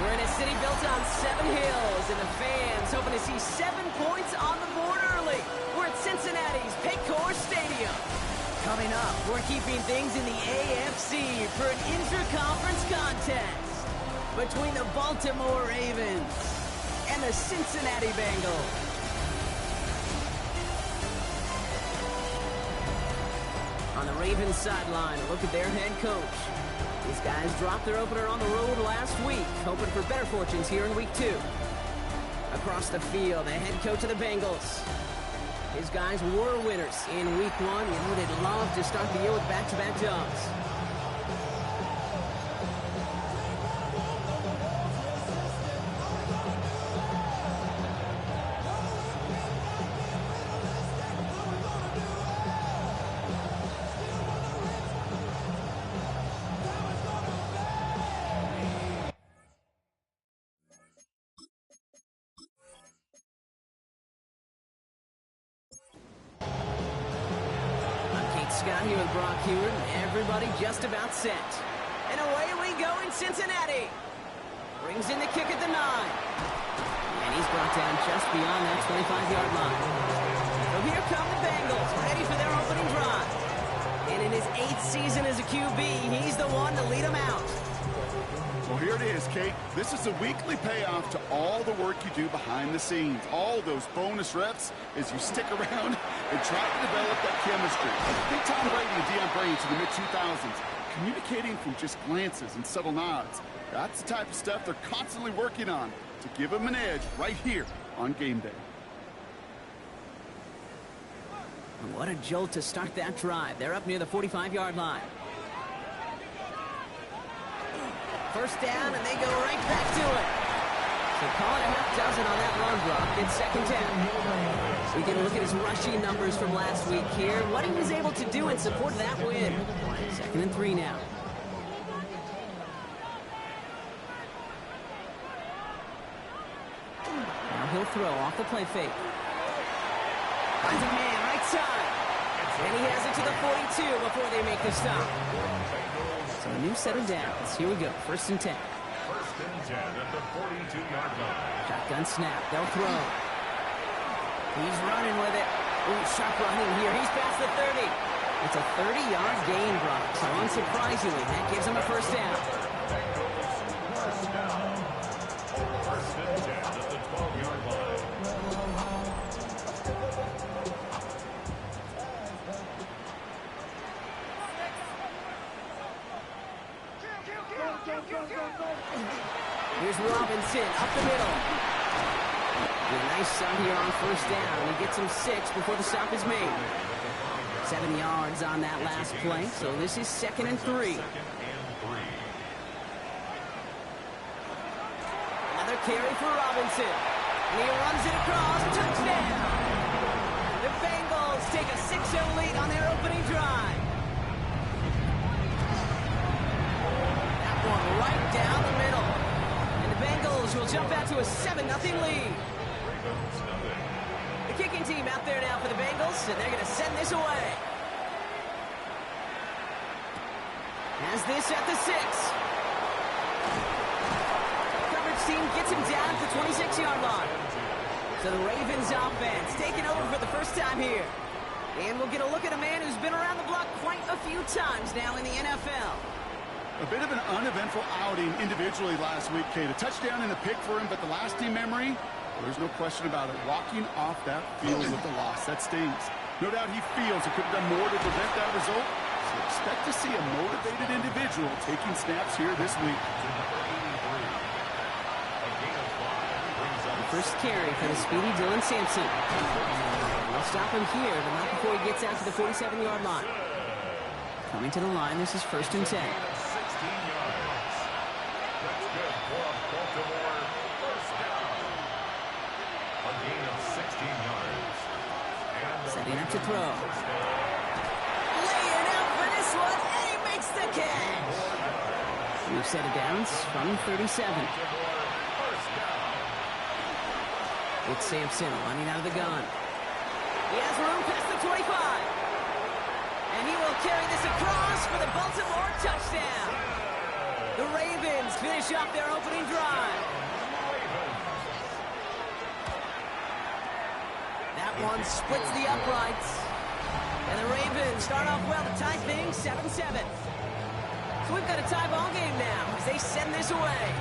We're in a city built on 7 hills, and the fans hoping to see 7 points on the board early. We're at Cincinnati's Paycor Stadium. Coming up, we're keeping things in the AFC for an intra-conference contest between the Baltimore Ravens and the Cincinnati Bengals. On the Ravens sideline, a look at their head coach. These guys dropped their opener on the road last week, hoping for better fortunes here in week 2. Across the field, the head coach of the Bengals. His guys were winners in week 1. You know they'd love to start the year with back-to-back dubs. Scott here with Brock Hewitt, and everybody just about set. And away we go in Cincinnati. Brings in the kick at the 9. And he's brought down just beyond that 25-yard line. So here come the Bengals, ready for their opening drive. And in his 8th season as a QB, he's the one to lead them out. Well, here it is, Kate. This is a weekly payoff to all the work you do behind the scenes. All those bonus reps as you stick around and try to develop that chemistry. Think Tom Brady and Deion Branch in the mid-2000s, communicating from just glances and subtle nods. That's the type of stuff they're constantly working on to give them an edge right here on game day. And what a jolt to start that drive. They're up near the 45-yard line. First down, and they go right back to it. So call it a half dozen on that run block. It's 2nd down. We can look at his rushing numbers from last week here. What he was able to do in support of that win. 2nd and 3 now. Now he'll throw off the play fake. Finds a man, right side. And he has it to the 42 before they make the stop. So a new set of downs. Here we go. 1st and 10. 1st and 10 at the 42-yard line. Shotgun snap. They'll throw. He's running with it. Ooh, sharp running here. He's past the 30. It's a 30-yard gain, Brock. So unsurprisingly, that gives him a 1st down. First down. 1st and 10 at the 12-yard line. Here's Robinson up the middle. And a nice stop here on 1st down. He gets him 6 before the stop is made. 7 yards on that last play, so this is 2nd and 3. Another carry for Robinson. And he runs it across. Touchdown! The Bengals take a 6-0 lead on their opening drive. One right down the middle. And the Bengals will jump out to a 7-0 lead. The kicking team out there now for the Bengals, and they're going to send this away. Has this at the 6. Coverage team gets him down at the 26-yard line. So the Ravens offense taking over for the first time here. And we'll get a look at a man who's been around the block quite a few times now in the NFL. A bit of an uneventful outing individually last week, Kate. A touchdown and a pick for him, but the lasting memory, well, there's no question about it. Walking off that field with a loss, that stings. No doubt he feels he could have done more to prevent that result. So expect to see a motivated individual taking snaps here this week. The first carry for the speedy Dylan Sampson. We'll stop him here, but not before he gets out to the 47-yard line. Coming to the line, this is 1st and 10. 16 yards. That's good for Baltimore. First down. A gain of 16 yards. And Setting up to throw. Laying out for this one, and he makes the catch. We've set it down from 37. It's Sampson running out of the gun. He has room past the 25. And he will carry this across for the Baltimore touchdown. The Ravens finish up their opening drive. That one splits the uprights. And the Ravens start off well to tie things 7-7. So we've got a tie ball game now as they send this away.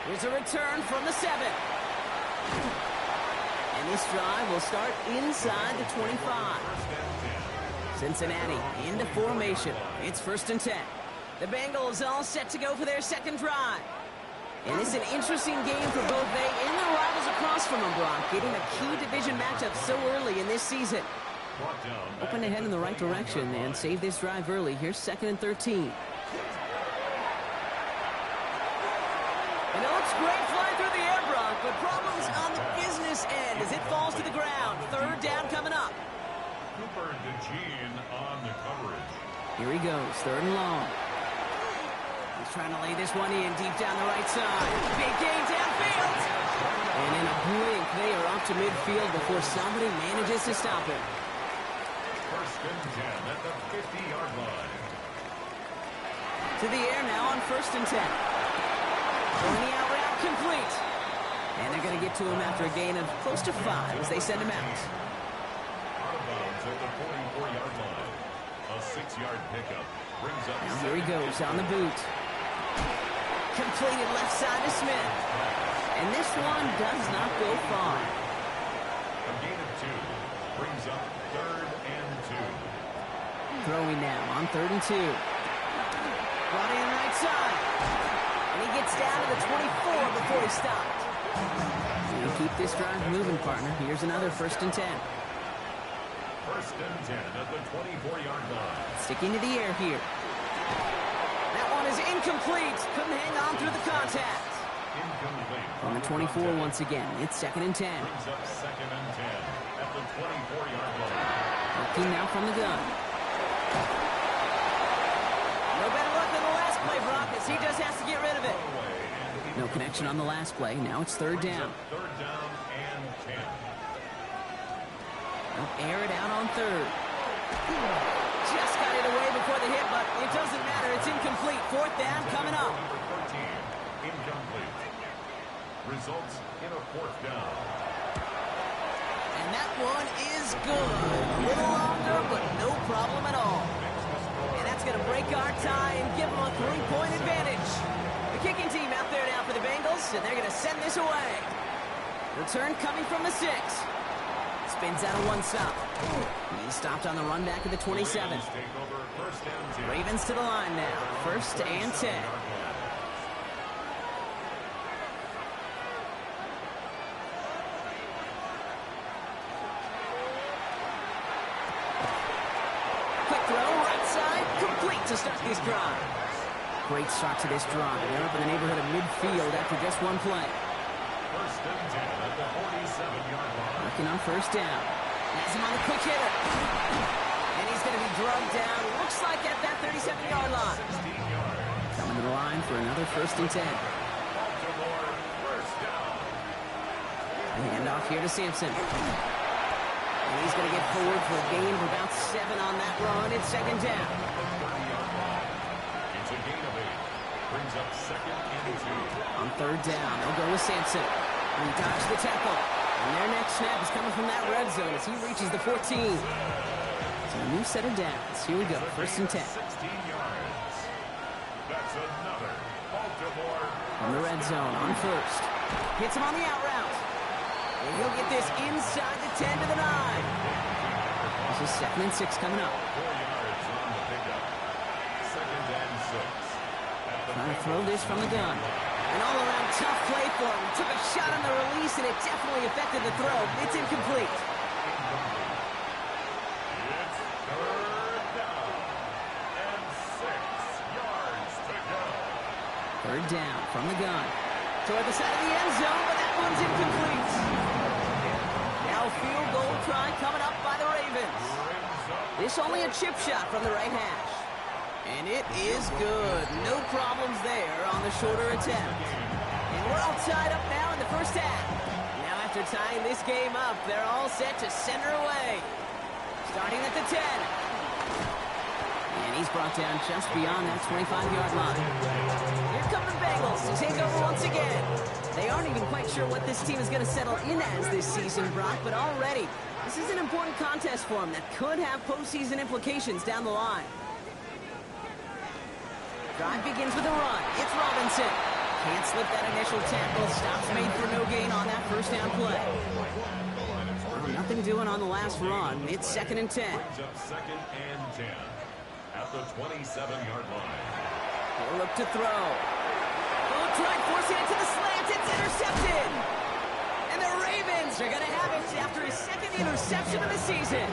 Here's a return from the 7. And this drive will start inside the 25. Cincinnati into formation. It's 1st and 10. The Bengals all set to go for their second drive. And it's an interesting game for both they and their rivals across from them, Brock, getting a key division matchup so early in this season. Open to head in the right direction and save this drive early. Here's 2nd and 13. And it looks great flying through the air, Brock, but problems on the business end as it falls to the ground. 3rd down coming up. Cooper DeGene on the coverage. Here he goes, 3rd and long. He's trying to lay this one in deep down the right side. Big gain downfield. And in a blink, they are off to midfield before somebody manages to stop him. 1st and 10 at the 50-yard line. To the air now on 1st and 10. Throwing the out route complete. And they're going to get to him after a gain of close to 5 as they send him out. Out of bounds at the 44-yard line. A 6-yard pickup brings up. Now here he goes on the boot. Completed left side to Smith. And this one does not go far. A gain of 2 brings up 3rd and 2. Throwing now on 3rd and 2. Brought in right side. And he gets down to the 24 before he stopped. You keep this drive moving, partner. Here's another 1st and 10. 1st and 10 at the 24-yard line. Sticking to the air here. That one is incomplete. Couldn't hang on through the contact. Incomplete. On the 24 once again. It's 2nd and 10. Brings up 2nd and 10 at the 24-yard line. Working now from the gun. No better luck than the last play, Brock, as he just has to get rid of it. No connection on the last play. Now it's 3rd down. 3rd down and 10. They'll air it out on 3rd. Just got it away before the hit, but it doesn't matter. It's incomplete. 4th down coming up. Number 13, incomplete. Results in a 4th down. And that one is good. A little longer, but no problem at all. And that's going to break our tie and give them a 3-point advantage. The kicking team out there now for the Bengals, and they're going to send this away. Return coming from the 6. Spins out of one stop. He's stopped on the run back at the 27. Ravens take over 1st and 10. Ravens to the line now. 1st and 10. Quick throw, right side, complete to start this drive. Great start to this drive. They're up in the neighborhood of midfield after just one play. 1st and 10 at the 47-yard line. Working on 1st down. Has him on the quick hitter. And he's going to be drugged down. Looks like at that 37-yard line. 16 yards. Coming to the line for another 1st and 10. Baltimore 1st down. Hand off here to Sampson. And he's going to get forward for a gain of about 7 on that run. It's 2nd down. 30-yard line. It's a gain of 8. Brings up 2nd and 2. On 3rd down, they'll go with Sampson. And he dodges the tackle. And their next snap is coming from that red zone as he reaches the 14. So a new set of downs. Here we go, 1st and 10. 16 yards. That's another Baltimore. From the red zone on 1st. Hits him on the out route. And he'll get this inside the 10 to the 9. This is 2nd and 6 coming up. 4 yards on the pickup. 2nd and 6. Trying to throw this from the gun. An all-around tough play for him. Took a shot on the release, and it definitely affected the throw. It's incomplete. It's 3rd down and 6 yards to go. 3rd down from the gun. Toward the side of the end zone, but that one's incomplete. Now a field goal try coming up by the Ravens. Brings up This only a chip shot from the right hash. And it is good. No problems there on the shorter attempt. And we're all tied up now in the first half. Now after tying this game up, they're all set to send her away. Starting at the 10. And he's brought down just beyond that 25-yard line. Here come the Bengals to take over once again. They aren't even quite sure what this team is going to settle in as this season, Brock, but already this is an important contest for them that could have postseason implications down the line. Drive begins with a run. It's Robinson. Can't slip that initial tackle. Stops made for no gain on that first down play. Well, nothing doing on the last run. It's 2nd and 10. Second and 10 at the 27-yard line. He'll look to throw. Oh, tried forcing it to the slant. It's intercepted. And the Ravens are going to have it after his second interception of the season.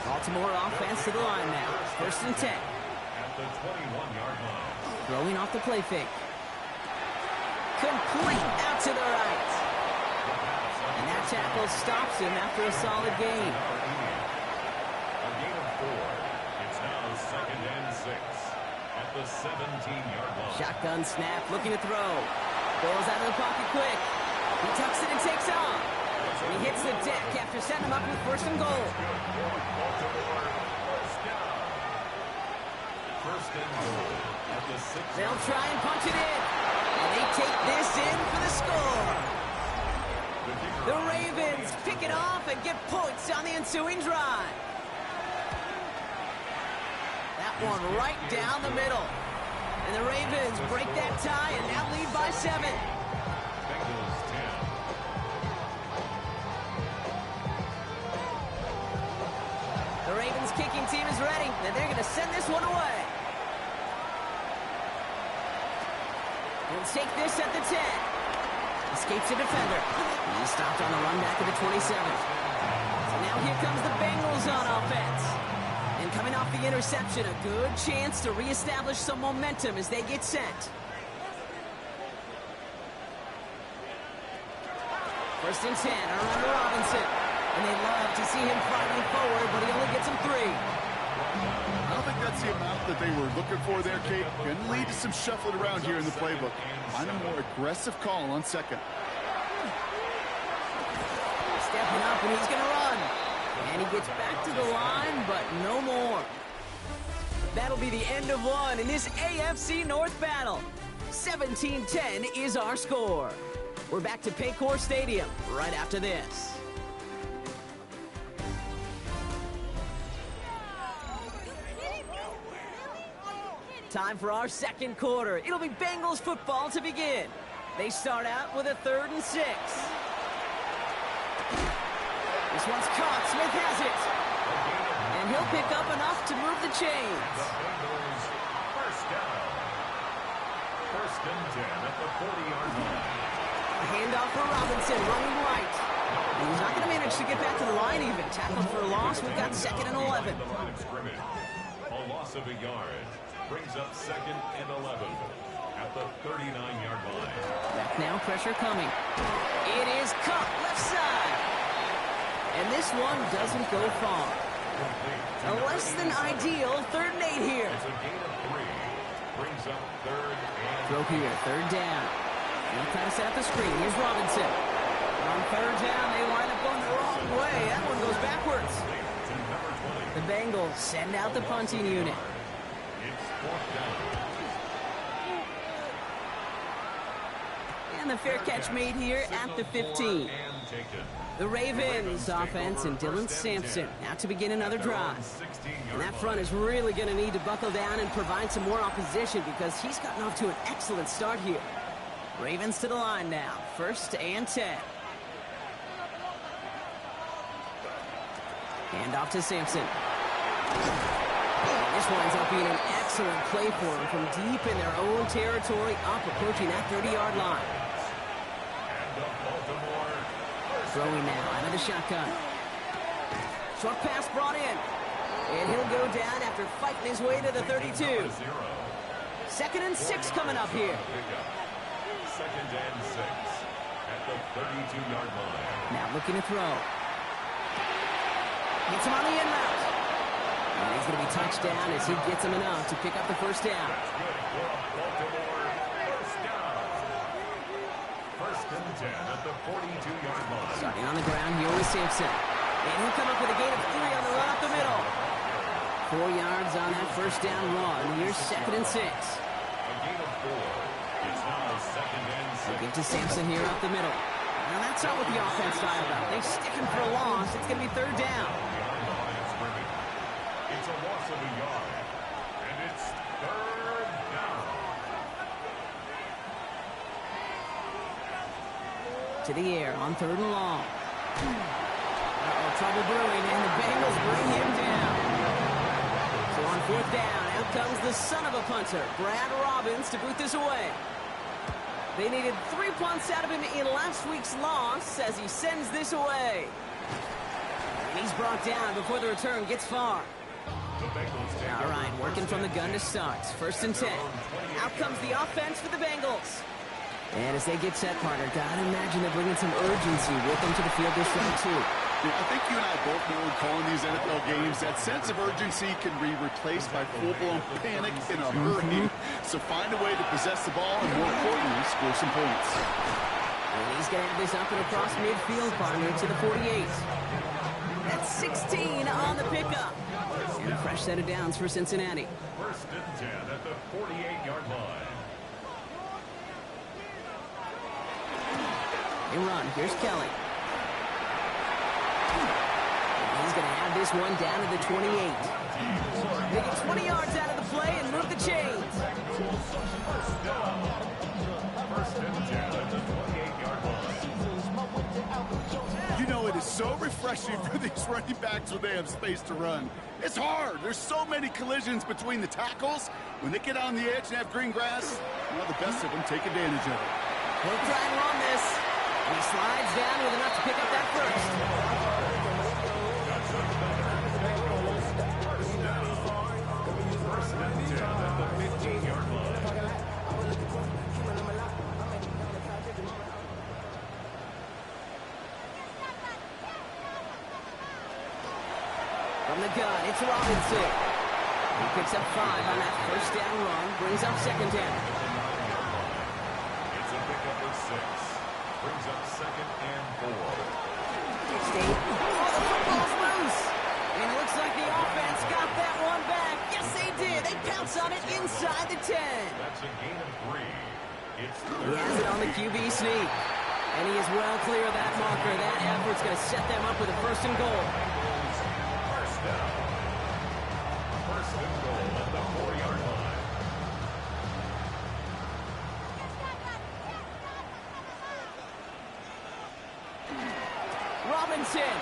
Baltimore offense to the line now. 1st and 10. At the 21-yard line. Throwing off the play fake. Complete out to the right. And that tackle stops him after a solid gain. A gain of 4. It's now 2nd and 6 at the 17-yard line. Shotgun snap, looking to throw. Goes out of the pocket quick. He tucks it and takes off. And he hits the deck after setting him up with 1st and goal. First and goal at the 6. They'll try and punch it in. And they take this in for the score. The Ravens pick it off and get points on the ensuing drive. That one right down the middle. And the Ravens break that tie and now lead by 7. Bengals 10. The Ravens kicking team is ready, and they're going to send this one away. He'll take this at the 10. Escapes a defender. He's stopped on the run back to the 27. So now here comes the Bengals on offense. And coming off the interception, a good chance to reestablish some momentum as they get sent. 1st and 10, around to Robinson. And they love to see him fighting forward, but he only gets him 3. I don't think that's the amount that they were looking for there, Kate. Going to lead to some shuffling around here in the playbook. Find a more aggressive call on 2nd. Stepping up, and he's going to run. And he gets back to the line, but no more. That'll be the end of one in this AFC North battle. 17-10 is our score. We're back to Paycor Stadium right after this. Time for our second quarter. It'll be Bengals football to begin. They start out with a 3rd and 6. This one's caught. Smith has it. And he'll pick up enough to move the chains. The Bengals first down. 1st and 10 at the 40-yard line. A handoff for Robinson, running right. And he's not going to manage to get back to the line even. Tackled for a loss. We've got 2nd and 11. The line of scrimmage. A loss of a yard brings up 2nd and 11 at the 39-yard line. Back now, pressure coming. It is caught left side. And this one doesn't go far. A less than ideal 3rd and 8 here. It's a gain of 3. Brings up 3rd and... Throw here, 3rd down. He'll try to set up the screen. Here's Robinson. On 3rd down, they wind up going the wrong way. That one goes backwards. The Bengals send out the punting unit. It's 4th down. And the fair catch made here at the 15. The Ravens offense and Dylan Sampson out to begin another drive. And that front is really going to need to buckle down and provide some more opposition because he's gotten off to an excellent start here. Ravens to the line now. 1st and 10. Hand off to Sampson. This winds up being an excellent play for them from deep in their own territory, up approaching that 30-yard line. Throwing now out of the shotgun. Short pass brought in. And he'll go down after fighting his way to the 32. 2nd and 6 coming up here. 2nd and 6 at the 32-yard line. Now looking to throw. Hits him on the in route. And he's going to be touched down as he gets him enough to pick up the first down. First and 10 at the 42-yard line. Starting on the ground here with Sampson. And he'll come up with a gain of 3 on the run up the middle. 4 yards on that first down run. Here's 2nd and 6. A gain of 4. It's now 2nd and 6. They'll give to Sampson here up the middle. Now that's not what the offense style about. They stick him for a loss. It's going to be 3rd down. It's a loss of a yard. And it's 3rd down. To the air on 3rd and long. Trouble brewing, and the Bengals bring him down. So on 4th down, out comes the son of a punter, Brad Robbins, to boot this away. They needed 3 punts out of him in last week's loss as he sends this away. And he's brought down before the return gets far. All right, working from the gun to start. 1st and 10. Out comes the offense for the Bengals. And as they get set, partner, gotta imagine they're bringing some urgency with them to the field this round, too. I think you and I both know in calling these NFL games, that sense of urgency can be replaced by full-blown panic in a hurry. So find a way to possess the ball and, more importantly, score some points. And he's going to have this up and across midfield, partner, to the 48. That's 16 on the pickup. And a fresh set of downs for Cincinnati. 1st and 10 at the 48-yard line. They run. Here's Kelly. He's going to have this one down to the 28. They get 20 yards out of the play and move the chains. First and 10 at the 28-yard line. You know, it is so refreshing for these running backs when they have space to run. It's hard. There's so many collisions between the tackles. When they get on the edge and have green grass, well, the best of them take advantage of it. He'll try and run this. And he slides down with enough to pick up that first. First and 10 at the 15-yard line. From the gun, it's Robinson. He picks up 5 on that first down run, brings up 2nd down. It's a pickup of 6. Brings up 2nd and 4. Stay. Oh, the football's loose. And it looks like the offense got that one back. Yes, they did. They pounce on it inside the 10. That's a gain of 3. It's He has it on the QB sneak. And he is well clear of that marker. That effort's going to set them up with a 1st and goal. first down. First and goal at the 4-yard line. Robinson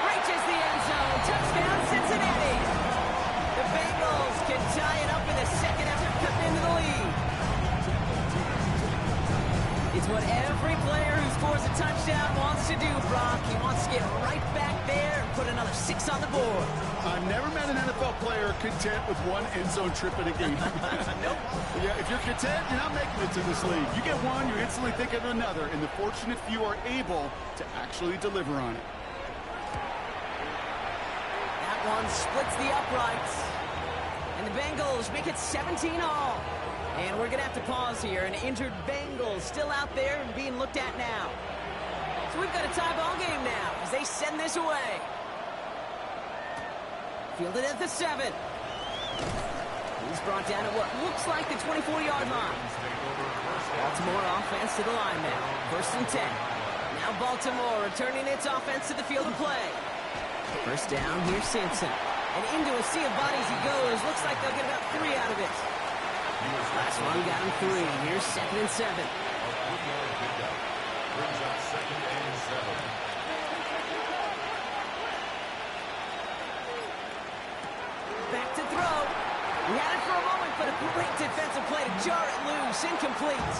reaches the end zone. Touchdown, Cincinnati. The Bengals can tie it up in the second after cutting into the lead. It's what every player who scores a touchdown wants to do, Brock. He wants to get right back there and put another 6 on the board. I've never met an NFL player content with one end zone trip in a game. Nope. Yeah, if you're content, you're not making it to this league. You get one, you're instantly thinking of another, and the fortunate few are able to actually deliver on it. That one splits the uprights. And the Bengals make it 17 all. And we're going to have to pause here. An injured Bengals still out there and being looked at now. So we've got a tie ball game now as they send this away. Fielded at the 7. He's brought down at what looks like the 24-yard line. Baltimore offense to the line now. 1st and 10. Now Baltimore returning its offense to the field of play. First down, here's Simpson. And into a sea of bodies he goes. Looks like they'll get about 3 out of it. Last one got him 3. Here's 2nd and 7. Brings up 2nd and 7. Back to throw. He had it for a moment, but a great defensive play to jar it loose. Incomplete.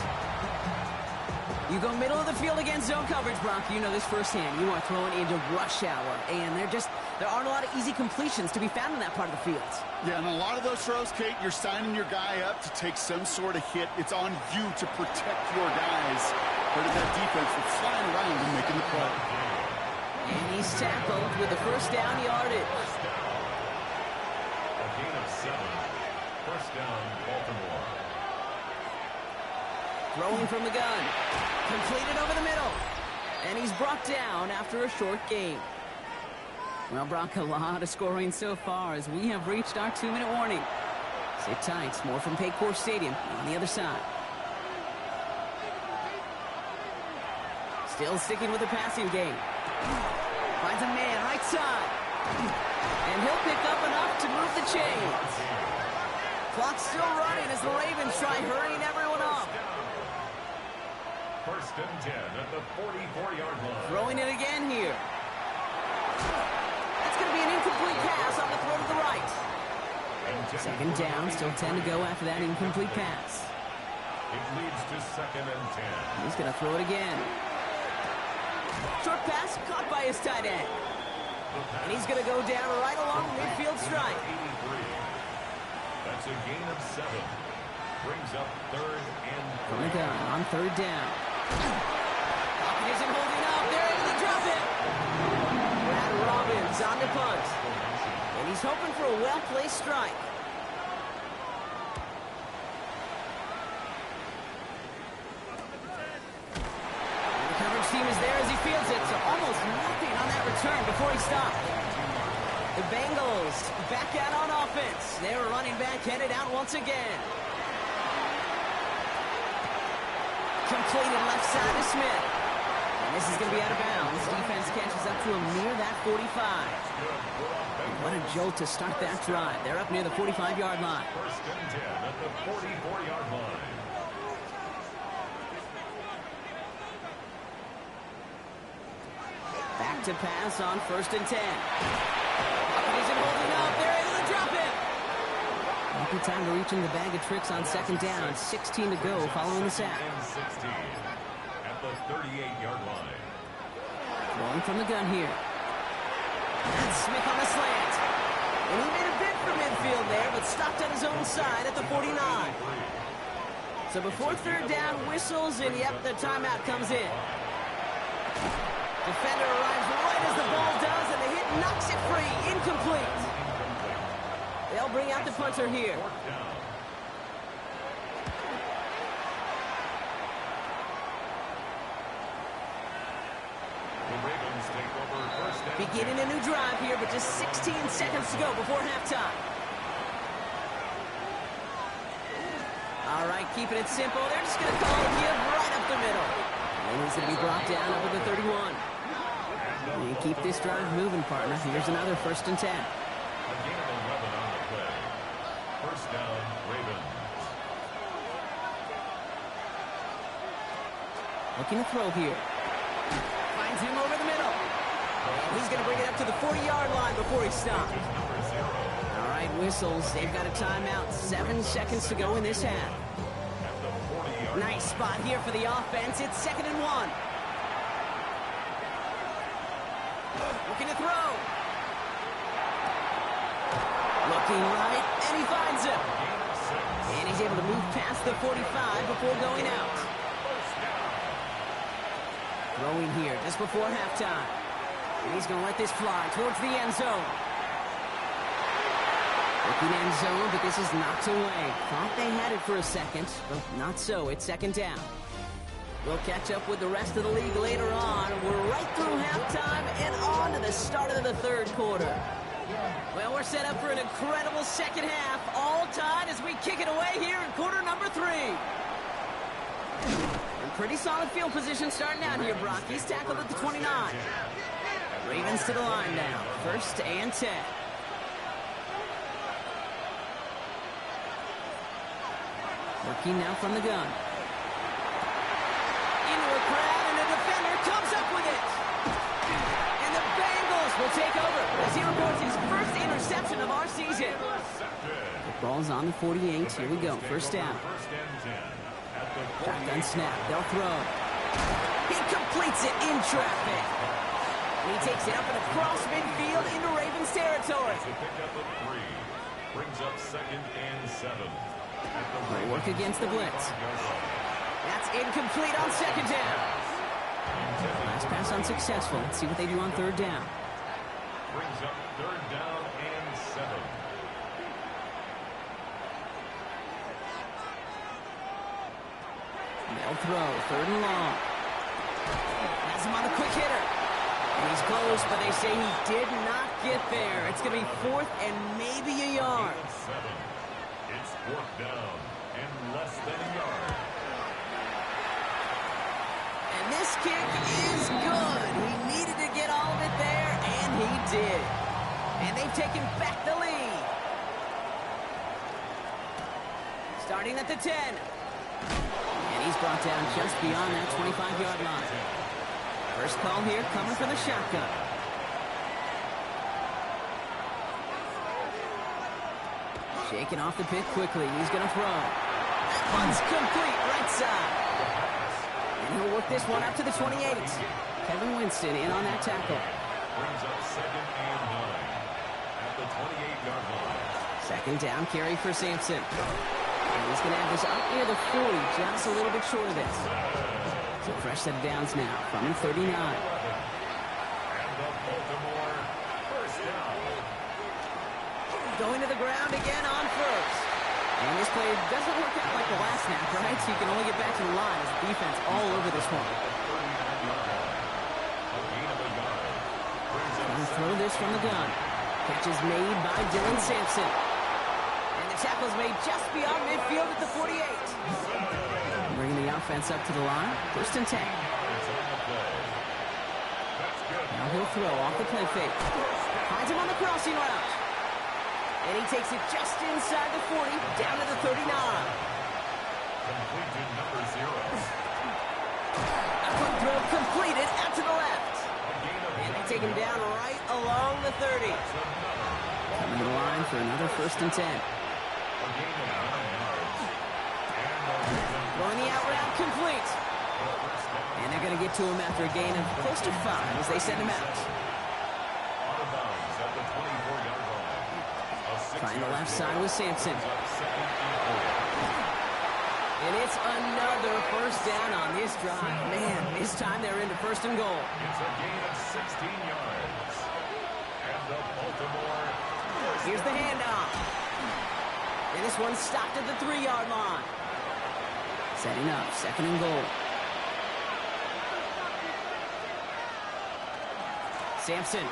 You go middle of the field against zone coverage, Brock. You know this firsthand. You are throwing into rush hour, and there aren't a lot of easy completions to be found in that part of the field. Yeah, and a lot of those throws, Kate, you're signing your guy up to take some sort of hit. It's on you to protect your guys. Part of that defense for flying around and making the play. And he's tackled with the first down yardage. 7. First down, Baltimore. Throwing from the gun. Completed over the middle. And he's brought down after a short gain. Well, Brock, a lot of scoring so far as we have reached our 2-minute warning. Sit tight. More from Paycor Stadium on the other side. Still sticking with the passing game. Finds a man right side. And he'll pick up enough to move the chains. Clock's still running as the Ravens try hurrying everyone up. First and 10 at the 44-yard line. Throwing it again here. That's going to be an incomplete pass on the throw to the right. Second down, still 10 to go after that incomplete pass. It leads to second and 10. He's going to throw it again. Short pass caught by his tight end. And he's going to go down right along the midfield stripe. 83. That's a gain of 7. Brings up third and 3. From the gun on third down. Pocket isn't holding up. They're able to drop it. Brad Robbins on the punt. And he's hoping for a well-placed strike. And the coverage team is there as he fields it. So almost nothing on that return before he stopped. The Bengals back out on offense. They're running back headed out once again. Completed left side to Smith. And this is going to be out of bounds. Defense catches up to him near that 45. What a jolt to start that drive. They're up near the 45-yard line. First and 10 at the 44-yard line. Back to pass on first and 10. Isn't holding up. They're able to drop it. Happy time to reach in the bag of tricks on second down. 16 to go following the sack. 16 at the 38-yard line. Throwing from the gun here. That's Smith on the slant. And he made a bid for midfield there, but stopped on his own side at the 49. So before third down whistles, and yep, the timeout comes in. Defender arrives right as the ball does, and the hit knocks it free. Incomplete. They'll bring out the punter here. Beginning a new drive here, but just 16 seconds to go before halftime. All right, keeping it simple. They're just going to call it give right up the middle. And he's going to be brought down over the 31. And keep this drive moving, partner. Here's another first and 10. A gain of 11 on the play. First down, Ravens. Looking to throw here. Finds him over the middle. And he's going to bring it up to the 40-yard line before he stops. All right, whistles. They've got a timeout. 7 seconds to go in this half. Nice spot here for the offense. It's second and 1. Looking to throw. Looking right, and he finds him. And he's able to move past the 45 before going out. Throwing here just before halftime. And he's going to let this fly towards the end zone. Looking end zone, but this is knocked away. Thought they had it for a second, but not so. It's second down. We'll catch up with the rest of the league later on. We're right through halftime and on to the start of the third quarter. Well, we're set up for an incredible second half. All tied as we kick it away here in quarter number 3. And pretty solid field position starting out here, Brock. He's tackled at the 29. Ravens to the line now. First and 10. Working now from the gun. Into a crowd, and the defender comes up with it. And the Bengals will take over as he records his first interception of our season. The ball's on the 48. Here we go. First down. Shotgun snap. They'll throw. He completes it in traffic. And he takes it up and across midfield into Ravens territory. Brings up second and 7. They work against the blitz. That's incomplete on second down. Last pass unsuccessful. Let's see what they do on third down. Brings up third down and 7. They'll throw. 3rd and long. Has him on the quick hitter. And he's close, but they say he did not get there. It's going to be 4th and maybe a yard. 7. It's 4th down and less than a yard. And this kick is good. He needed to get all of it there, and he did. And they've taken back the lead. Starting at the 10. And he's brought down just beyond that 25-yard line. First call here coming from the shotgun. Shaking off the pick quickly. He's going to throw. That one's complete right side. And he'll work this one up to the 28. Kevin Winston in on that tackle. Brings up 2nd and 9 at the 28-yard line. 2nd down carry for Sampson. And he's going to have this up near the 40, just a little bit short of this. So fresh set of downs now from 39. And the Baltimore first down. Going to the ground again on first. And this play doesn't work out like the last snap, right? So you can only get back to the line as the defense all over this one. Gonna throw this from the gun. Catch is made by Dylan Sampson. And the tackle's made just beyond midfield at the 48. Bringing the offense up to the line. 1st and 10. Now he'll throw off the play fake. Finds him on the crossing route. And he takes it just inside the 40, down to the 39. Completed number 0. A quick throw completed out to the left. And they take him down right along the 30. Coming to the line for another 1st and 10. Throwing the out route complete. And they're going to get to him after a gain of close to 5 as they send him out. Out of bounds at the 24-yard line. Trying the left side with Sampson. And it's another 1st down on this drive. Man, this time they're into 1st and goal. It's a gain of 16 yards. And the Baltimore. Here's the handoff. And this one's stopped at the 3-yard line. Setting up, 2nd and goal. Sampson.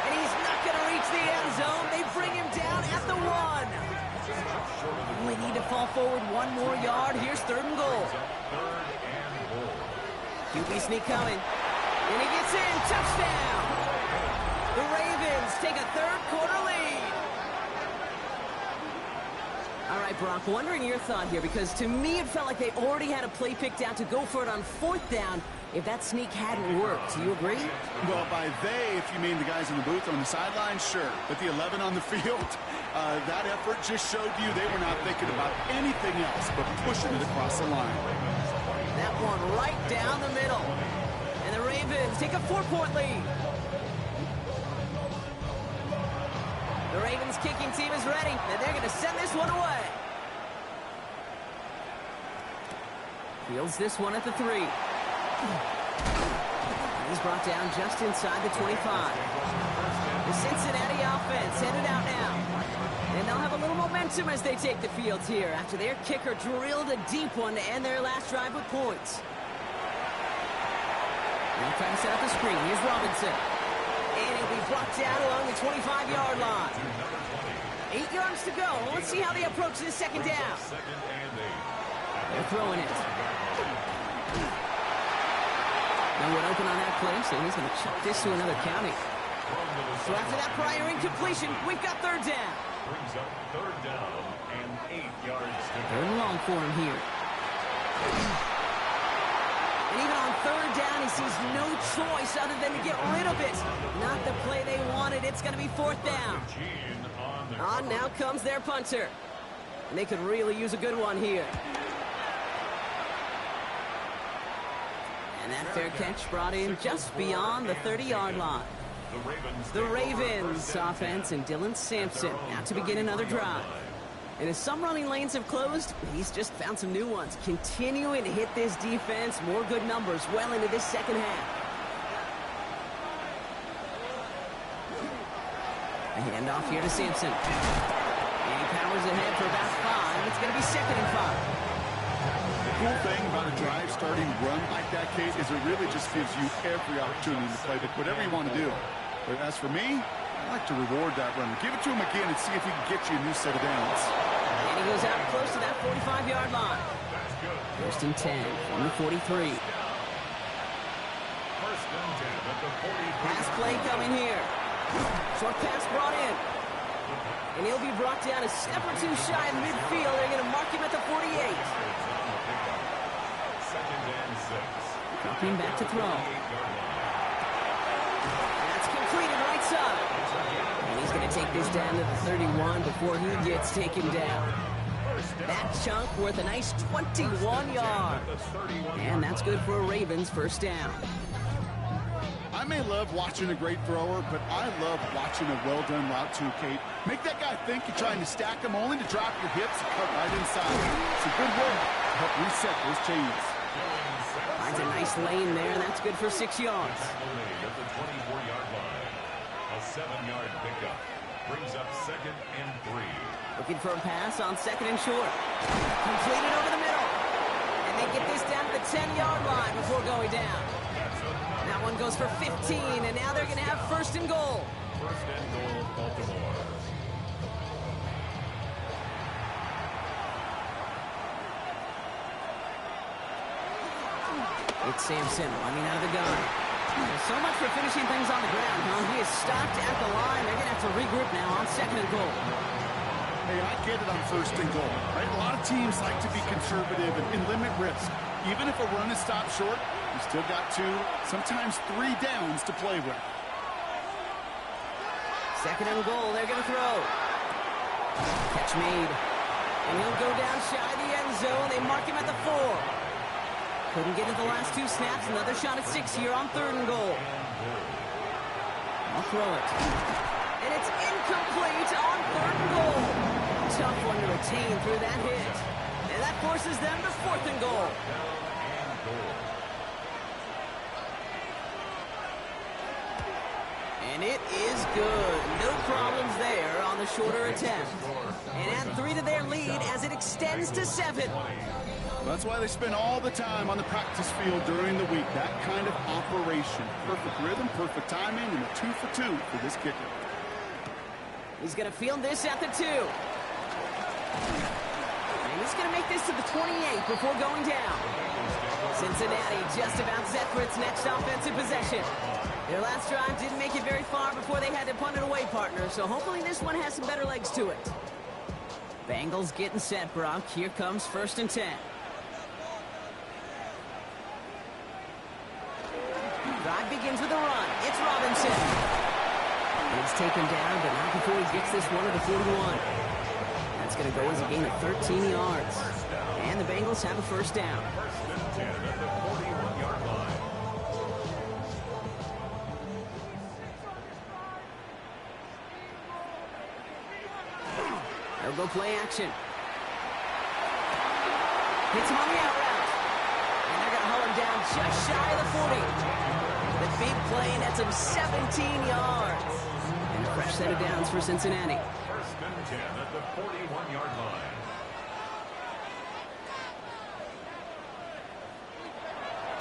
And he's not going to reach the end zone. They bring him down at the 1. We need to fall forward 1 more yard. Here's 3rd and goal. QB sneak coming. And he gets in. Touchdown. The Ravens take a 3rd quarter lead. All right, Brock, wondering your thought here, because to me it felt like they already had a play picked out to go for it on 4th down if that sneak hadn't worked. Do you agree? Well, by they, if you mean the guys in the booth on the sideline, sure. But the 11 on the field, that effort just showed you they were not thinking about anything else but pushing it across the line. That one right down the middle. And the Ravens take a 4-point lead. The Ravens kicking team is ready, and they're going to send this one away. Fields this one at the 3. He's brought down just inside the 25. The Cincinnati offense headed out now. And they'll have a little momentum as they take the field here after their kicker drilled a deep one to end their last drive with points. They'll try to set up the screen. Here's Robinson. And he'll be brought down along the 25-yard line. 8 yards to go. Let's see how they approach this 2nd down. They're throwing it. No one open on that play, so he's going to chuck this to another county. So after that prior incompletion, we've got 3rd down. Brings up 3rd down and 8 yards to go. 3rd and long for him here. And even on 3rd down, he sees no choice other than to get rid of it. Not the play they wanted. It's going to be 4th down. On now comes their punter. And they could really use a good one here. And that fair catch brought in just beyond the 30-yard line. The Ravens offense and Dylan Sampson out to begin another drive. And as some running lanes have closed, he's just found some new ones, continuing to hit this defense more good numbers well into this 2nd half. A handoff here to Sampson. And he powers ahead for about 5. It's going to be 2nd and 5. cool thing about a drive starting run like that, Kate, is it really just gives you every opportunity to play whatever you want to do. But as for me, I like to reward that runner. Give it to him again and see if he can get you a new set of downs. And he goes out close to that 45-yard line. First and 10 from the 43. Pass play coming here. Short pass brought in. And he'll be brought down a step or two shy in midfield. They're going to mark him at the 48. Dropping back to throw. That's completed right side. And he's going to take this down to the 31 before he gets taken down. That chunk worth a nice 21 yards. And that's good for a Ravens first down. I may love watching a great thrower, but I love watching a well-done route too, Kate. Make that guy think you're trying to stack him only to drop your hips and cut right inside. It's a good work to help reset those chains. Finds a nice lane there, and that's good for 6 yards. At the 24-yard line. A 7-yard pickup brings up 2nd and 3. Looking for a pass on 2nd and short. Completed over the middle. And they get this down to the 10-yard line before going down. That one goes for 15, and now they're going to have 1st and goal. 1st and goal, Baltimore. It's Sampson running out of the gun. So much for finishing things on the ground, huh? He is stopped at the line. They're going to have to regroup now on 2nd and goal. Hey, I get it on 1st and goal, right? A lot of teams like to be conservative and limit risk. Even if a run is stopped short, you still got 2, sometimes 3 downs to play with. 2nd and goal, they're going to throw. Catch made. And he'll go down shy of the end zone. They mark him at the 4. Couldn't get it the last 2 snaps. Another shot at 6 here on 3rd and goal. I'll throw it. And it's incomplete on 3rd and goal. Tough one to retain through that hit. And that forces them to 4th and goal. And it is good. No problems there on the shorter attempt. And add 3 to their lead as it extends to 7. That's why they spend all the time on the practice field during the week. That kind of operation. Perfect rhythm, perfect timing, and a 2 for 2 for this kicker. He's going to field this at the 2. And he's going to make this to the 28 before going down. Cincinnati just about set for its next offensive possession. Their last drive didn't make it very far before they had to punt it away, partner, so hopefully this one has some better legs to it. Bengals getting set, Brock. Here comes 1st and 10. Drive begins with a run. It's Robinson. He's taken down, but not before he gets this one to the 41. That's going to go as a gain of 13 yards. And the Bengals have a first down. 1st and 10 at the 41-yard line. They'll go play action. Hits him on the out route. And they're going to haul him down just shy of the 40. The big play nets him 17 yards. And a fresh set of downs for Cincinnati. 1st and 10 at the 41-yard line.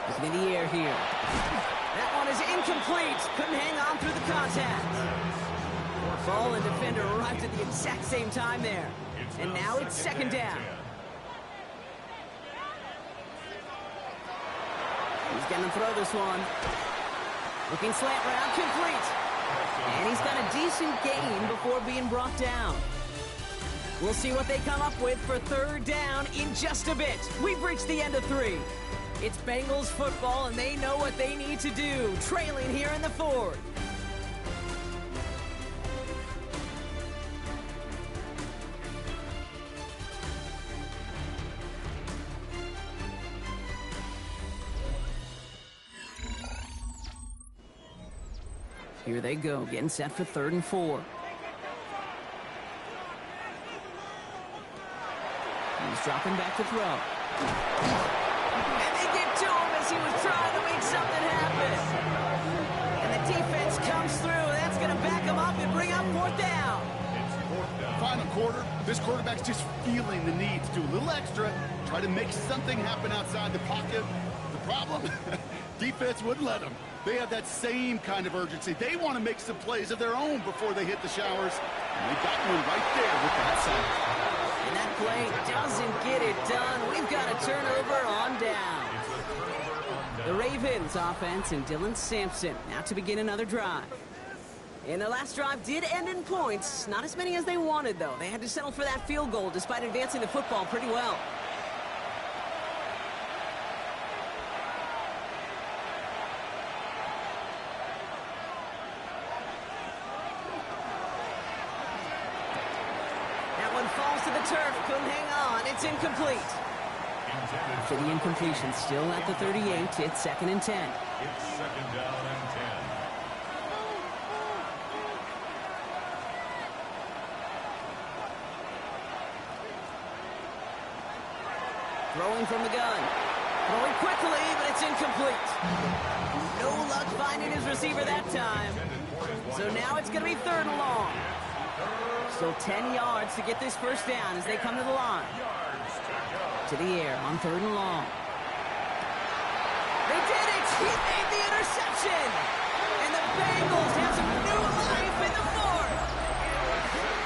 Looking in the air here. That one is incomplete. Couldn't hang on through the contact. Ball and defender arrived at the exact same time there. And now it's 2nd down. He's going to throw this one. Looking slant route, complete. And he's got a decent gain before being brought down. We'll see what they come up with for 3rd down in just a bit. We've reached the end of 3. It's Bengals football, and they know what they need to do, trailing here in the 4th. Here they go, getting set for 3rd and 4. He's dropping back to throw. And they get to him as he was trying to make something happen. And the defense comes through. That's going to back him up and bring up 4th down. It's 4th down. Final quarter, this quarterback's just feeling the need to do a little extra, try to make something happen outside the pocket. The problem? Defense wouldn't let them. They have that same kind of urgency. They want to make some plays of their own before they hit the showers. And they got one right there with that sack. And that play doesn't get it done. We've got a turnover on down. The Ravens offense and Dylan Sampson now to begin another drive. And the last drive did end in points. Not as many as they wanted, though. They had to settle for that field goal despite advancing the football pretty well. That one falls to the turf. Couldn't hang on. It's incomplete. For the incompletion, still at the 38. It's 2nd and 10. It's 2nd down and 10. Throwing from the gun. Throwing quickly, but it's incomplete. No luck finding his receiver that time. So now it's going to be 3rd and long. Still 10 yards to get this first down as they come to the line. To the air on 3rd and long. They did it! He made the interception! And the Bengals have some new life in the 4th.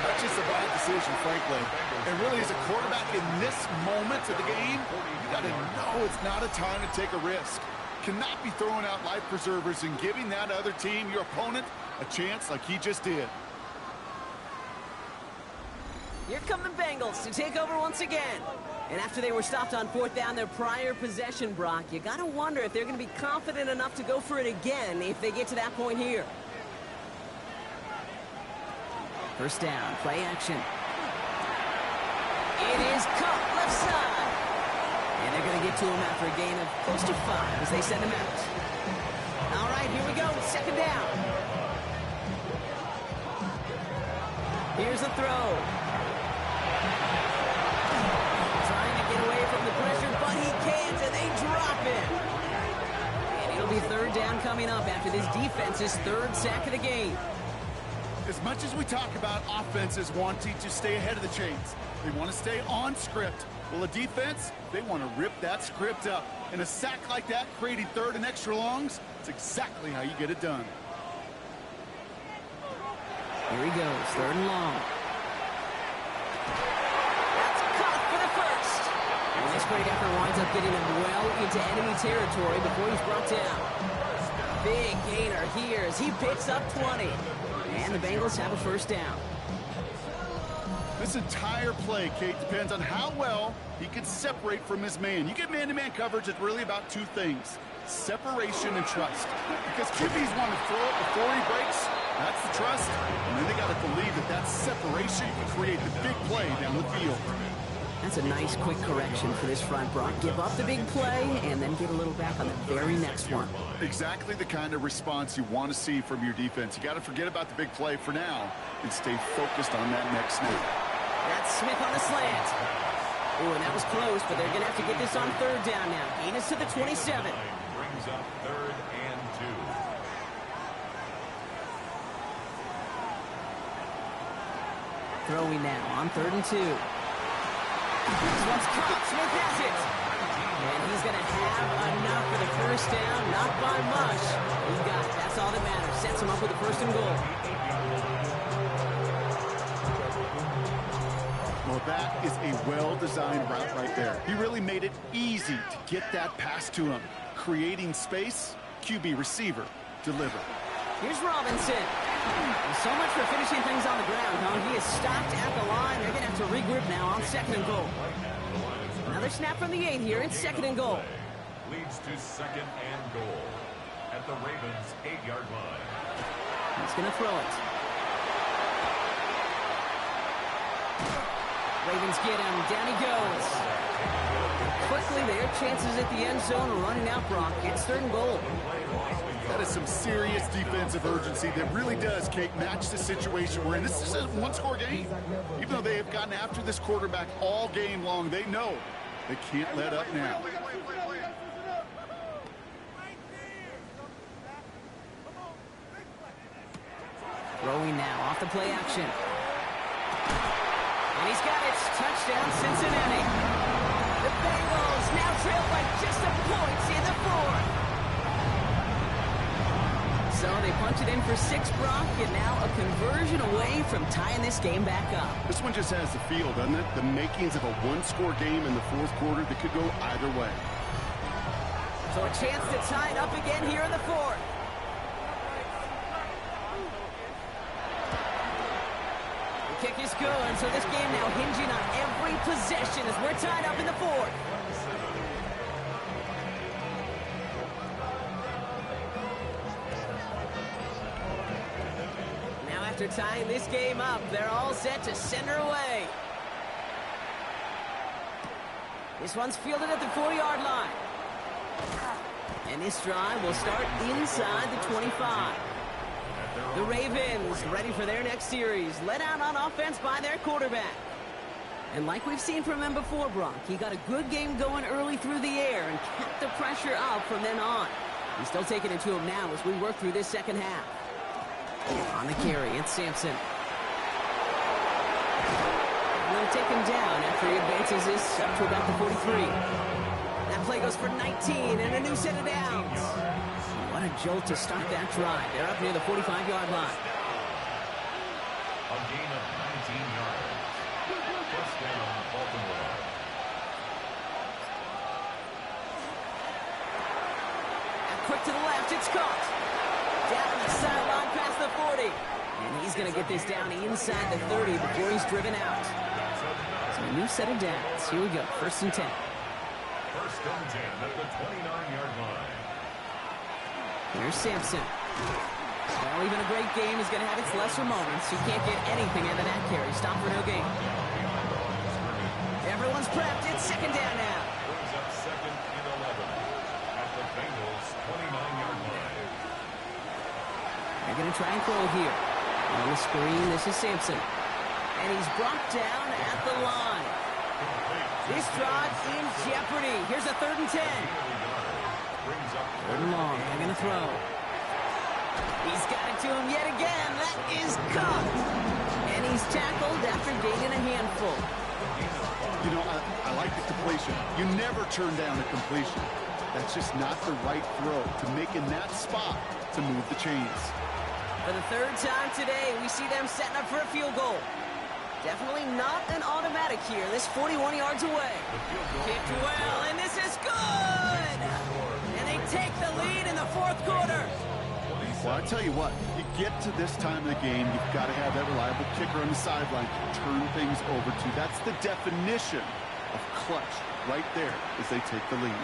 That's just a bad decision, frankly. And really, as a quarterback in this moment of the game, you got to know it's not a time to take a risk. Cannot be throwing out life preservers and giving that other team, your opponent, a chance like he just did. Here come the Bengals to take over once again. And after they were stopped on 4th down their prior possession, Brock, you got to wonder if they're going to be confident enough to go for it again if they get to that point here. First down, play action. It is cut left side. And they're going to get to him after a gain of close to 5 as they send him out. All right, here we go, 2nd down. Here's the throw. Trying to get away from the pressure, but he can't, and they drop it. And it'll be 3rd down coming up after this defense's 3rd sack of the game. As much as we talk about offenses wanting to stay ahead of the chains, they want to stay on script. Well, a defense, they want to rip that script up. And a sack like that, creating 3rd and extra longs, it's exactly how you get it done. Here he goes, 3rd and long. That's caught for the first. And this great effort winds up getting him well into enemy territory before he's brought down. Big gainer here as he picks up 20. And the Bengals have a first down. This entire play, Kate, depends on how well he can separate from his man. You get man-to-man coverage, it's really about 2 things: separation and trust. Because QBs want to throw it before he breaks. That's the trust. And then they got to believe that that separation can create the big play down the field. That's a nice quick correction for this front, Brock. Give up the big play and then get a little back on the very next one. Exactly the kind of response you want to see from your defense. You got to forget about the big play for now and stay focused on that next snap. That's Smith on the slant. Oh, and that was close, but they're going to have to get this on 3rd down now. Gain is to the 27. Brings up 3rd and 2. Throwing now on 3rd and 2. This one's caught. Smith has it. And he's going to have enough for the first down. Not by much. He's got it. That's all that matters. Sets him up with a 1st and goal. Well, that is a well-designed route right there. He really made it easy to get that pass to him. Creating space, QB receiver, deliver. Here's Robinson. So much for finishing things on the ground, huh? He is stopped at the line. They're going to have to regroup now on 2nd and goal. Another snap from the 8 here. It's 2nd and goal. Leads to 2nd and goal at the Ravens' 8-yard line. He's going to throw it. Ravens get him. Down he goes. Quickly, their chances at the end zone are running out, Brock. It's 3rd and goal. That is some serious defensive urgency that really does, Kate, match the situation we're in. This is a one-score game. Even though they have gotten after this quarterback all game long, they know they can't let up now. Throwing now off the play action. he's got it. Touchdown, Cincinnati. The Bengals now trail by just a point in the fourth. So they punch it in for 6, Brock, and now a conversion away from tying this game back up. This one just has the feel, doesn't it? The makings of a one-score game in the fourth quarter that could go either way. So a chance to tie it up again here in the fourth. The kick is good, so this game now hinging on every possession as we're tied up in the fourth. Now after tying this game up, they're all set to send her away. This one's fielded at the 4-yard line. And this drive will start inside the 25. The Ravens ready for their next series, led out on offense by their quarterback. And like we've seen from him before, Brock, he got a good game going early through the air and kept the pressure up from then on. He's still taking it to him now as we work through this second half. On the carry, it's Sampson. They'll take him down after he advances this up to about the 43. That play goes for 19 and a new set of downs. What a jolt to start that drive. They're up near the 45-yard line. A gain of 19 yards. First down, Baltimore. And quick to the left, it's caught. Down the sideline past the 40. And he's going to get this down inside the 30 before he's driven out. So a new set of downs. Here we go, 1st and 10. First and 10 at the 29-yard line. Here's Sampson. Well, even a great game is going to have its lesser moments. You can't get anything out of that carry. Stop for no gain. Everyone's prepped. It's second down now. Brings up 2nd and 11 at the Bengals' 29-yard line. They're going to try and throw here. On the screen, this is Sampson. And he's brought down at the line. This drive in jeopardy. Here's a 3rd and 10. 3rd and long. They're going to throw. He's got it to him yet again. That is caught. And he's tackled after gaining a handful. You know, I like the completion. You never turn down a completion. That's just not the right throw to make in that spot to move the chains. For the 3rd time today, we see them setting up for a field goal. Definitely not an automatic here. This 41 yards away. Kicked well, and this is good! And they take the lead in the 4th quarter. Well, I tell you what, you get to this time of the game, you've got to have that reliable kicker on the sideline to turn things over to. That's the definition of clutch right there as they take the lead.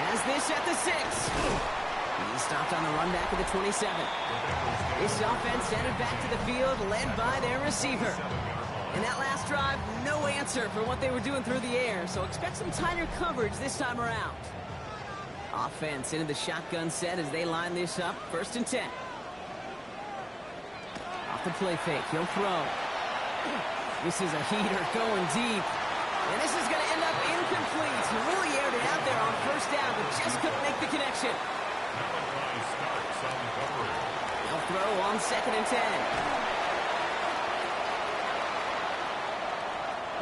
Has this at the 6. He stopped on the run back of the 27. This offense sent it back to the field, led by their receiver. In that last drive, no answer for what they were doing through the air, so expect some tighter coverage this time around. Offense into the shotgun set as they line this up. 1st and 10. Off the play fake, he'll throw. This is a heater going deep. And this is going to end up incomplete. He really aired it out there on 1st down, but just couldn't make the connection. He'll throw on 2nd and 10.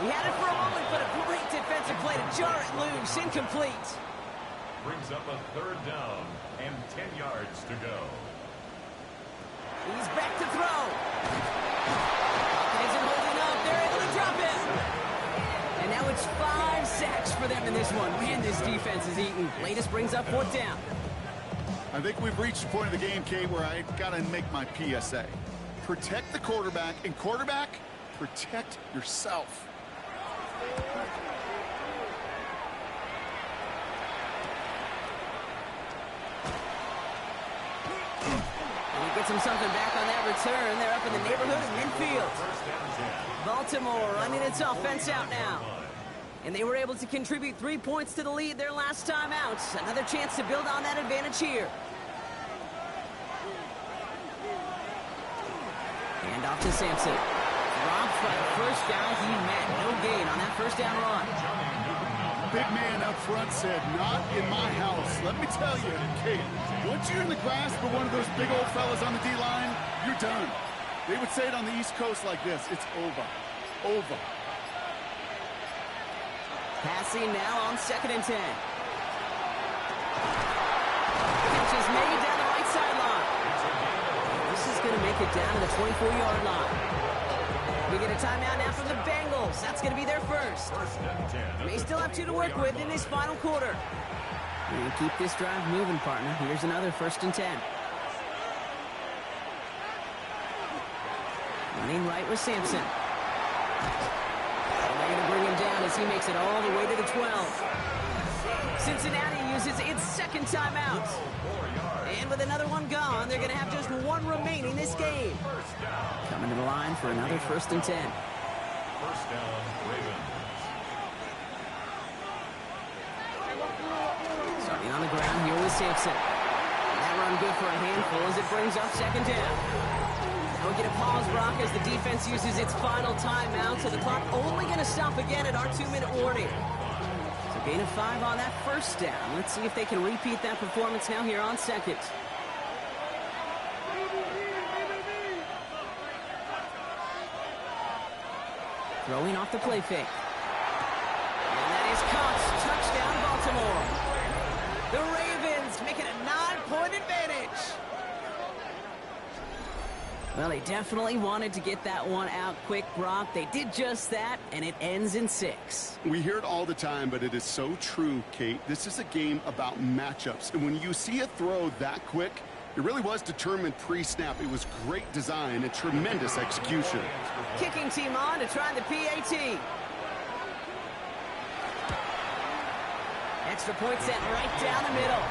He had it for a moment, but a great defensive play to jar it loose. Incomplete. Brings up a 3rd down and 10 yards to go. He's back to throw. Isn't holding up. They're able to drop him. And now it's 5 sacks for them in this one. Man, this defense is eating. Latest brings up 4th down. I think we've reached the point of the game, Kate, where I got to make my PSA. Protect the quarterback, and quarterback, protect yourself. And he gets him something back on that return. They're up in the neighborhood of midfield. Baltimore running its offense out now. And they were able to contribute 3 points to the lead their last time out. Another chance to build on that advantage here. Hand off to Sampson. Dropped by the first guy he met. No gain on that 1st down run. Big man up front said, not in my house. Let me tell you, Kate, once you're in the grasp of one of those big old fellas on the D-line, you're done. They would say it on the East Coast like this, it's over. Over. Passing now on 2nd and 10. Catch is made down the right sideline. This is going to make it down to the 24-yard line. We get a timeout now from the Bengals. That's going to be their first. May still have 2 to work with in this final quarter. And keep this drive moving, partner. Here's another 1st and 10. Running right with Sampson. And they're going to bring him down as he makes it all the way to the 12. Cincinnati uses its 2nd timeout. And with another one gone, they're going to have just 1 remaining this game. Coming to the line for another 1st and 10. First down, Ravens. Starting on the ground here with Sampson. And that run good for a handful as it brings up 2nd down. Now we get a pause, Brock, as the defense uses its final timeout, so the clock only going to stop again at our 2-minute warning. So gain of 5 on that 1st down. Let's see if they can repeat that performance now here on 2nd. Throwing off the play fake. And that is caught. Touchdown, Baltimore. The Ravens making a 9-point advantage. Well, they definitely wanted to get that one out quick, Brock. They did just that, and it ends in 6. We hear it all the time, but it is so true, Kate. This is a game about matchups. And when you see a throw that quick, it really was determined pre-snap. It was great design and tremendous execution. Kicking team on to try the PAT. Extra point set right down the middle.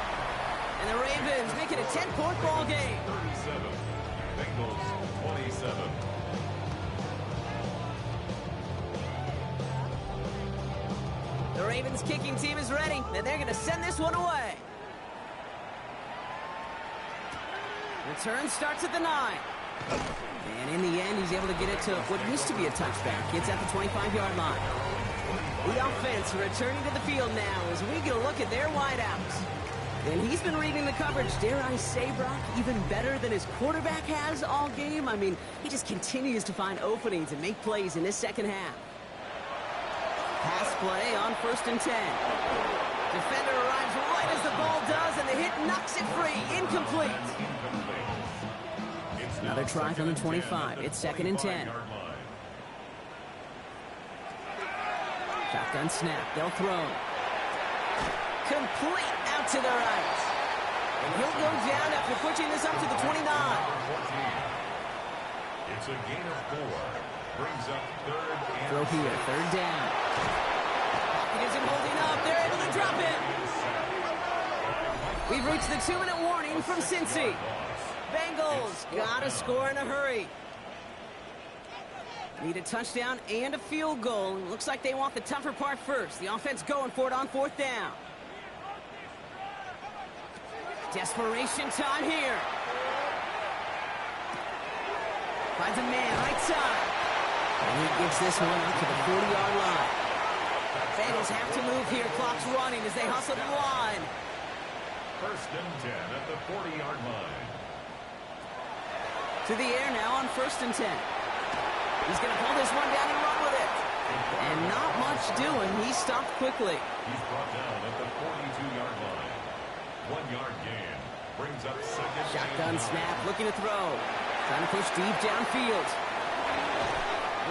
And the Ravens make it a 10-point ball game. 37. Bengals 27. The Ravens kicking team is ready, and they're going to send this one away. Return starts at the 9. And in the end, he's able to get it to what used to be a touchback. It's at the 25-yard line. The offense returning to the field now as we get a look at their wideouts. And he's been reading the coverage, dare I say, Brock, even better than his quarterback has all game. I mean, he just continues to find openings and make plays in this 2nd half. Pass play on 1st and 10. Defender arrives right as the ball does, and the hit knocks it free. Incomplete. Another try from the 25. It's 2nd and 10. Shotgun snap. They'll throw. Complete out to the right. And he'll go down after pushing this up to the 29. It's a gain of 4. Brings up 3rd and Throw here. 3rd down. Pocket isn't holding up. They're able to drop it. We've reached the 2-minute warning from Cincy. Bengals got to score in a hurry. Need a touchdown and a field goal. Looks like they want the tougher part first. The offense going for it on 4th down. Desperation time here. Finds a man right side. And he gets this one out to the 40-yard line. Bengals have to move here. Clock's running as they hustle to the line. 1st and 10 at the 40-yard line. To the air now on 1st and 10. He's going to pull this one down and run with it. And not much doing. He stopped quickly. He's brought down at the 42-yard line. 1-yard gain. Brings up 2nd. Shotgun snap, looking to throw. Trying to push deep downfield.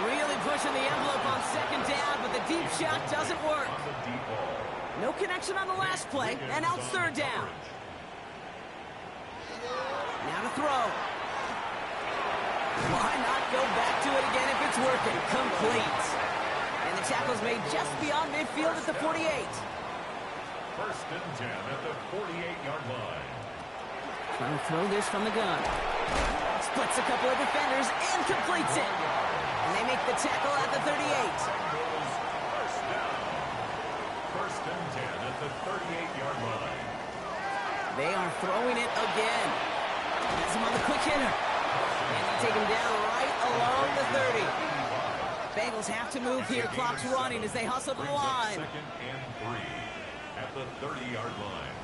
Really pushing the envelope on 2nd down, but the deep shot doesn't work. On the deep ball. No connection on the last play, and out 3rd down. Now to throw. Why not go back to it again if it's working? Complete. And the tackle's made just beyond midfield at the 48. 1st and 10 at the 48-yard line. Trying to throw this from the gun. Splits a couple of defenders and completes it. And they make the tackle at the 38. First down. 1st and 10 at the 38-yard line. They are throwing it again. Has him on the quick hitter. And they take him down right along the 30. Bengals have to move here. Clock's running as they hustle to the line. 2nd and 3 at the 30-yard line.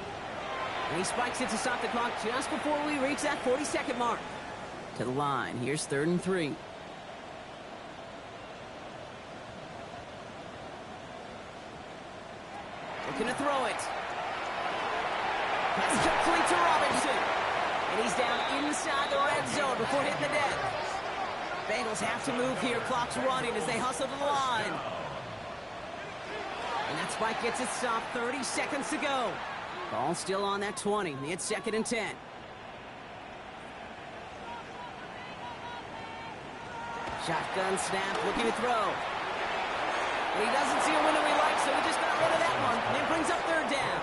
And he spikes it to stop the clock just before we reach that 40-second mark. To the line. Here's 3rd and 3. Looking to throw it. That's complete to Robinson. And he's down inside the red zone before hitting the deck. Bengals have to move here. Clock's running as they hustle to the line. And that spike gets it stopped. 30 seconds to go. Ball still on that 20. It's 2nd and 10. Shotgun snap, looking to throw. And he doesn't see a window he likes, so he just got rid of that one. And it brings up 3rd down.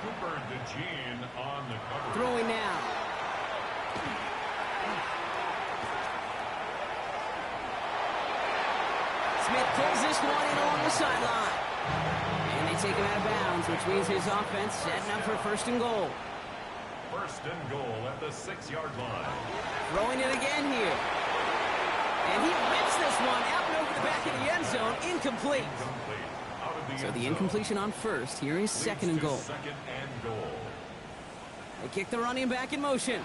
Cooper DeJean on the cover. Throwing now. Smith pulls this one in along the sideline. And they take him out of bounds, which means his offense setting up for 1st and goal. 1st and goal at the 6-yard line. Throwing it again here. And he rips this one out and over the back of the end zone. Incomplete. So the incompletion on 1st. Here is 2nd and goal. 2nd and goal. They kick the running back in motion.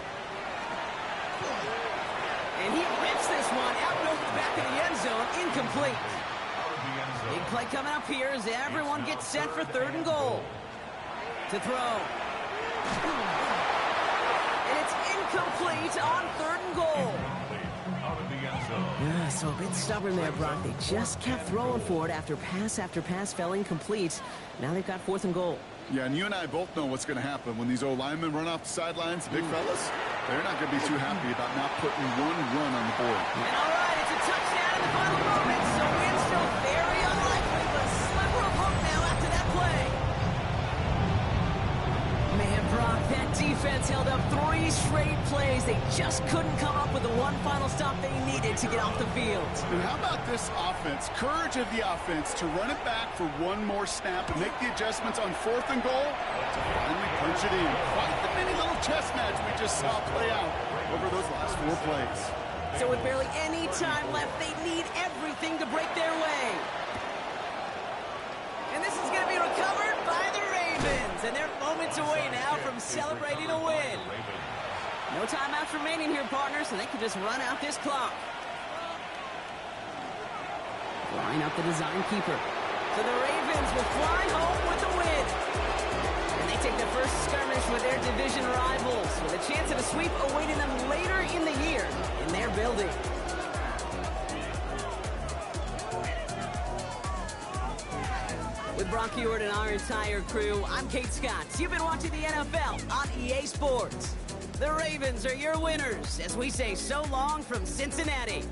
And he rips this one out and over the back of the end zone. Incomplete. Big play coming up here as everyone gets set for 3rd and goal. To throw. And it's incomplete on 3rd and goal. Yeah, so a bit stubborn there, Brock. They just kept throwing for it after pass fell incomplete. Now they've got 4th and goal. Yeah, and you and I both know what's going to happen when these O-linemen run off the sidelines. Big fellas, they're not going to be too happy about not putting 1 run on the board. And all right, it's a touchdown in the final moments, so it's still very unlikely, but a sliver of hope now after that play. Man, Brock, that defense held up 3 straight plays. They just couldn't come up with the one final stop they needed to get off the field. And how about this offense? Courage of the offense to run it back for 1 more snap and make the adjustments on 4th and goal to finally punch it in. Quite the mini little chess match we just saw play out over those last 4 plays. So with barely any time left, they need everything to break their way. And this is going to be recovered by the Ravens. And they're moments away now from celebrating a win. No timeouts remaining here, partners, so they can just run out this clock. Line up the design keeper. So the Ravens will fly home with the win. And they take the first skirmish with their division rivals, with a chance at a sweep awaiting them later in the year in their building. With Brock Ewart and our entire crew, I'm Kate Scott. You've been watching the NFL on EA Sports. The Ravens are your winners as we say so long from Cincinnati.